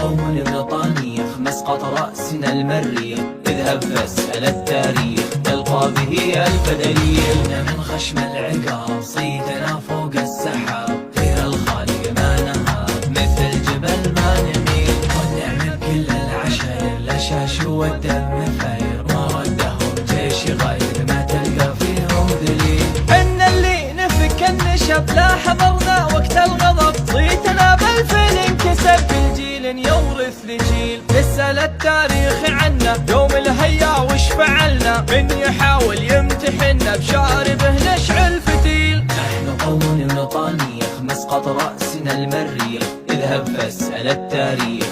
قوم بريطانية مسقط رأسنا المريخ. اذهب فاسأل التاريخ تلقى به ألف دليل. من خشم العقاب صيتنا فوق السحاب، غير الخالق ما نهاب مثل جبل ما نميل. ونعمل كل العشاير الأشاش والدم فاير، ما ردهم جيش غير ما تلقى فيهم دليل. حنا اللي نفك النشب لا حضرنا وقت الغضب، صيتنا بالفعل انكسب بالجيل يورث لجيل. اسأل التاريخ عنا يوم الهيا وش فعلنا، من يحاول يمتحنا بشاربه نشعل فتيل. نحن قوم بريطانية مسقط رأسنا المريخ. اذهب فاسأل التاريخ